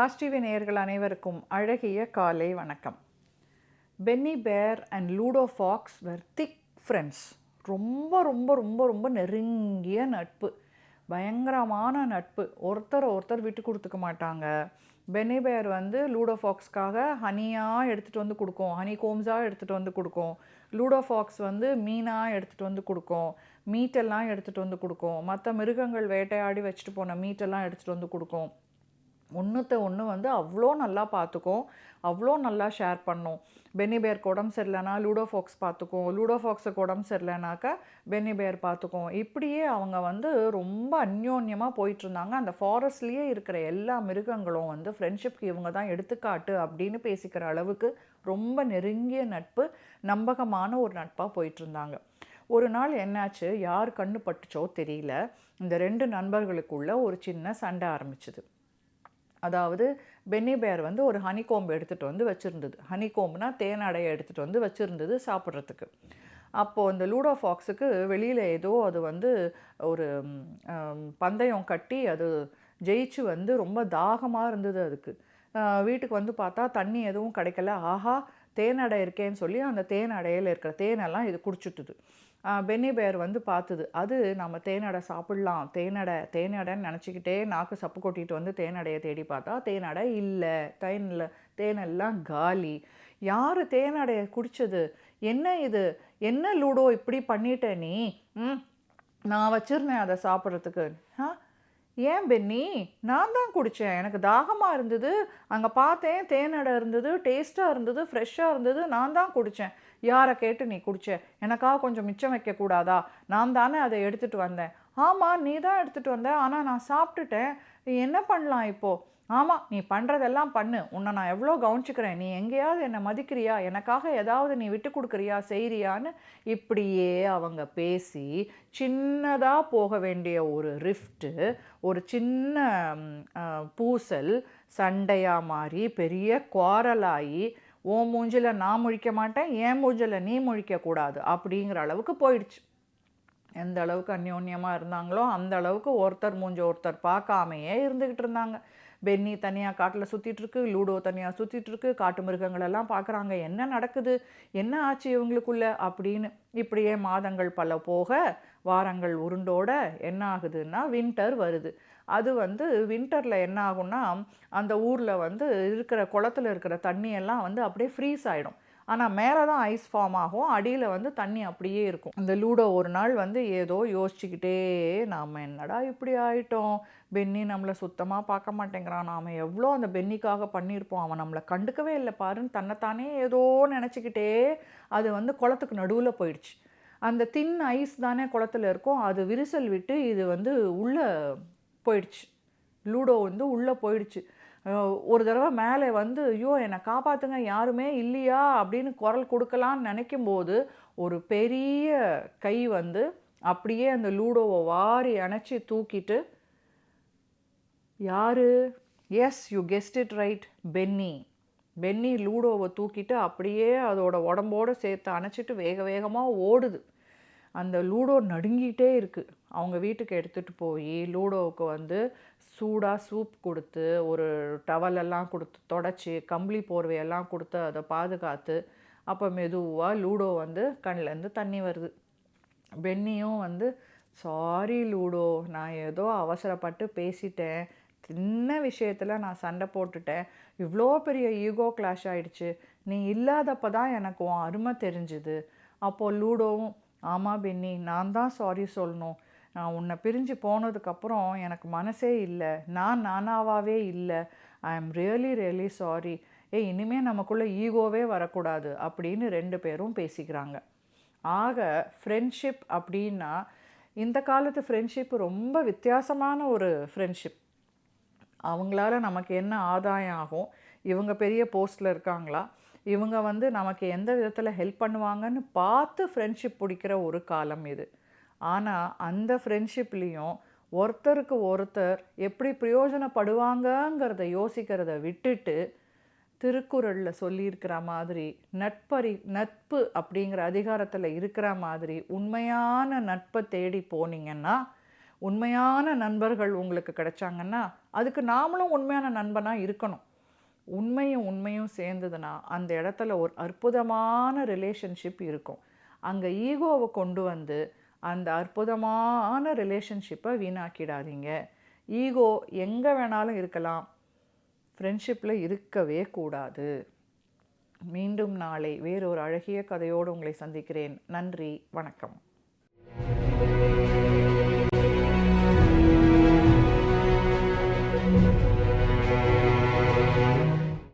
Raj TV நேயர்கள் அனைவருக்கும் அழகிய காலை வணக்கம். Penny Bear and Ludo Fox were thick friends. ரொம்ப ரொம்ப ரொம்ப ரொம்ப நெருங்கிய நட்பு, பயங்கரமான நட்பு. ஒருத்தர் விட்டு கொடுத்துக்க மாட்டாங்க. பென்னி பேர் வந்து லூடோ ஃபாக்ஸ்க்காக ஹனியாக எடுத்துகிட்டு வந்து கொடுக்கும், ஹனி கோம்ஸாக எடுத்துகிட்டு வந்து கொடுக்கும். லூடோ ஃபாக்ஸ் வந்து மீனாக எடுத்துகிட்டு வந்து கொடுக்கும், மீட்டெல்லாம் எடுத்துகிட்டு வந்து கொடுக்கும். மற்ற மிருகங்கள் வேட்டையாடி வச்சுட்டு போன மீட்டெல்லாம் எடுத்துகிட்டு வந்து கொடுக்கும். ஒன்று வந்து அவ்வளோ நல்லா பார்த்துக்கும், அவ்வளோ நல்லா ஷேர் பண்ணும். பென்னி பேருக்கு உடம்பு சரியில்லைனா லூடோ ஃபாக்ஸ் பார்த்துக்கும், லூடோ ஃபாக்ஸுக்கு உடம்பு சரியில்லைனாக்கா பென்னி பேர் பார்த்துக்கும். இப்படியே அவங்க வந்து ரொம்ப அந்யோன்யமாக போயிட்டுருந்தாங்க. அந்த ஃபாரஸ்ட்லேயே இருக்கிற எல்லா மிருகங்களும் வந்து ஃப்ரெண்ட்ஷிப்க்கு இவங்க தான் எடுத்துக்காட்டு அப்படின்னு பேசிக்கிற அளவுக்கு ரொம்ப நெருங்கிய நட்பு, நம்பகமான ஒரு நட்பாக போயிட்டுருந்தாங்க. ஒரு நாள் என்னாச்சு, யார் கண்ணு பட்டுச்சோ தெரியல, இந்த 2 நண்பர்களுக்குள்ள ஒரு சின்ன சண்டை ஆரம்பிச்சுது. அதாவது பென்னி பேர் வந்து ஒரு ஹனிகோம்பு எடுத்துகிட்டு வந்து வச்சுருந்தது. ஹனிகோம்புனா தேனடையை எடுத்துகிட்டு வந்து வச்சுருந்தது சாப்பிட்றதுக்கு. அப்போது இந்த லூடோ ஃபாக்ஸுக்கு வெளியில் ஏதோ அது வந்து ஒரு பந்தயம் கட்டி அது ஜெயிச்சு வந்து ரொம்ப தாகமாக இருந்தது அதுக்கு. வீட்டுக்கு வந்து பார்த்தா தண்ணி எதுவும் கிடைக்கல. ஆஹா, தேனடை இருக்கேன்னு சொல்லி அந்த தேனடையில் இருக்கிற தேனெல்லாம் இது குடிச்சுட்டுது. பென்னி பேர் வந்து பார்த்துது, அது நம்ம தேனடை சாப்பிட்லாம், தேனடைன்னு நினச்சிக்கிட்டே நாக்கு சப்பு கொட்டிட்டு வந்து தேனடையை தேடி பார்த்தா தேனடை இல்லை, தேனெல்லாம் காலி. யார் தேனடையை குடித்தது? என்ன இது? என்ன லூடோ இப்படி பண்ணிட்ட நீ? நான் வச்சுருந்தேன் அதை சாப்பிட்றதுக்கு. ஏன் பென்னி? நான் தான் குடித்தேன், எனக்கு தாகமாக இருந்தது, அங்கே பார்த்தேன் தேனடை இருந்தது, டேஸ்ட்டாக இருந்தது, ஃப்ரெஷ்ஷாக இருந்தது, நான் தான் குடித்தேன். யாரை கேட்டு நீ குடிச்ச? எனக்காக கொஞ்சம் மிச்சம் வைக்கக்கூடாதா? நான் தானே அதை எடுத்துகிட்டு வந்தேன். ஆமாம், நீ தான் எடுத்துகிட்டு வந்த, ஆனால் நான் சாப்பிட்டுட்டேன். என்ன பண்ணலாம் இப்போது? ஆமாம், நீ பண்ணுறதெல்லாம் பண்ணு, உன்னை நான் எவ்வளோ கவனிச்சுக்கிறேன், நீ எங்கேயாவது என்னை மதிக்கிறியா, எனக்காக ஏதாவது நீ விட்டு கொடுக்குறியா, செய்கிறியான்னு இப்படியே அவங்க பேசி சின்னதாக போக வேண்டிய ஒரு ரிஃப்ட்டு, ஒரு சின்ன பூசல் சண்டையாக மாறி பெரிய குவாரலாகி, ஓ மூஞ்சில் நான் முழிக்க மாட்டேன், என் மூஞ்சில் நீ முழிக்கக்கூடாது அப்படிங்கிற அளவுக்கு போயிடுச்சு. எந்த அளவுக்கு அந்யோன்யமாக இருந்தாங்களோ அந்த அளவுக்கு ஒருத்தர் மூஞ்சி ஒருத்தர் பார்க்காமையே இருந்துக்கிட்டு இருந்தாங்க. பென்னி தனியாக காட்டில் சுற்றிட்டுருக்கு, லூடோ தனியாக சுற்றிட்டுருக்கு, காட்டு மிருகங்களெல்லாம் பார்க்குறாங்க, என்ன நடக்குது, என்ன ஆச்சு இவங்களுக்குள்ள அப்படின்னு. இப்படியே மாதங்கள் பல போக வாரங்கள் உருண்டோட என்ன ஆகுதுன்னா வின்டர் வருது. அது வந்து வின்டரில் என்ன ஆகும்னா அந்த ஊரில் வந்து இருக்கிற குளத்தில் இருக்கிற தண்ணியெல்லாம் வந்து அப்படியே ஃப்ரீஸ் ஆகிடும். ஆனால் மேலே தான் ஐஸ் ஃபார்ம் ஆகும், அடியில் வந்து தண்ணி அப்படியே இருக்கும். இந்த லூடோ ஒரு நாள் வந்து ஏதோ யோசிச்சுக்கிட்டே, நாம் என்னடா இப்படி ஆகிட்டோம், பென்னி நம்மளை சுத்தமாக பார்க்க மாட்டேங்கிறான், நாம் எவ்வளோ அந்த பென்னிக்காக பண்ணியிருப்போம், அவன் நம்மளை கண்டுக்கவே இல்லை பாருன்னு தன்னைத்தானே ஏதோ நினச்சிக்கிட்டே அது வந்து குளத்துக்கு நடுவில் போயிடுச்சு. அந்த தின் ஐஸ் தானே குளத்தில் இருக்கும், அது விரிசல் விட்டு இது வந்து உள்ளே போயிடுச்சு. லூடோ வந்து உள்ளே போயிடுச்சு. ஒரு தடவை மேலே வந்து ஐயோ என்னை காப்பாற்றுங்க, யாருமே இல்லையா அப்படின்னு குரல் கொடுக்கலான்னு நினைக்கும்போது ஒரு பெரிய கை வந்து அப்படியே அந்த லூடோவை வாரி அணைச்சி தூக்கிட்டு, யாரு? Yes, you guessed it right, Penny லூடோவை தூக்கிட்டு அப்படியே அதோட உடம்போடு சேர்த்து அணைச்சிட்டு வேக வேகமாக ஓடுது. அந்த லூடோ நடுங்கிட்டே இருக்குது. அவங்க வீட்டுக்கு எடுத்துகிட்டு போய் லூடோவுக்கு வந்து சூடாக சூப் கொடுத்து, ஒரு டவலெல்லாம் கொடுத்து தொடச்சி, கம்பளி போர்வையெல்லாம் கொடுத்து அதை பாதுகாத்து, அப்போ மெதுவாக லூடோ வந்து கண்ணிலேருந்து தண்ணி வருது. பென்னியும் வந்து சாரி லூடோ, நான் ஏதோ அவசரப்பட்டு பேசிட்டேன், சின்ன விஷயத்தில் நான் சண்டை போட்டுட்டேன், இவ்வளோ பெரிய ஈகோ கிளாஷ் ஆகிடுச்சு, நீ இல்லாதப்போ தான் எனக்கு உன் அருமை தெரிஞ்சுது. அப்போது லூடோவும் ஆமாம் பென்னி, நான் தான் சாரி சொல்லணும், நான் உன்னை பிரிஞ்சு போனதுக்கப்புறம் எனக்கு மனசே இல்லை, நானாகவே இல்லை, ஐ ஆம் ரியலி சாரி, இனிமேல் நமக்குள்ளே ஈகோவே வரக்கூடாது அப்படின்னு 2 பேரும் பேசிக்கிறாங்க. ஆக ஃப்ரெண்ட்ஷிப் அப்படின்னா இந்த காலத்து ஃப்ரெண்ட்ஷிப் ரொம்ப வித்தியாசமான ஒரு ஃப்ரெண்ட்ஷிப். அவங்களால நமக்கு என்ன ஆதாயம் ஆகும், இவங்க பெரிய போஸ்ட்டில் இருக்காங்களா, இவங்க வந்து நமக்கு எந்த விதத்தில் ஹெல்ப் பண்ணுவாங்கன்னு பார்த்து ஃப்ரெண்ட்ஷிப் பிடிக்கிற ஒரு காலம் இது. ஆனால் அந்த ஃப்ரெண்ட்ஷிப்லேயும் ஒருத்தருக்கு ஒருத்தர் எப்படி பிரயோஜனப்படுவாங்கங்கிறத யோசிக்கிறத விட்டுட்டு, திருக்குறளில் சொல்லியிருக்கிற மாதிரி நட்பு அப்படிங்கிற அதிகாரத்தில் இருக்கிற மாதிரி உண்மையான நட்பை தேடி போனீங்கன்னா உண்மையான நண்பர்கள் உங்களுக்கு கிடைச்சாங்கன்னா அதுக்கு நாமளும் உண்மையான நண்பனாக இருக்கணும். உண்மையும் சேர்ந்ததுன்னா அந்த இடத்துல ஒரு அற்புதமான ரிலேஷன்ஷிப் இருக்கும். அங்கே ஈகோவை கொண்டு வந்து அந்த அற்புதமான ரிலேஷன்ஷிப்பை வீணாக்கிடாதீங்க. ஈகோ எங்கே வேணாலும் இருக்கலாம், ஃப்ரெண்ட்ஷிப்பில் இருக்கவே கூடாது. மீண்டும் நாளை வேறொரு அழகிய கதையோடு உங்களை சந்திக்கிறேன். நன்றி, வணக்கம்.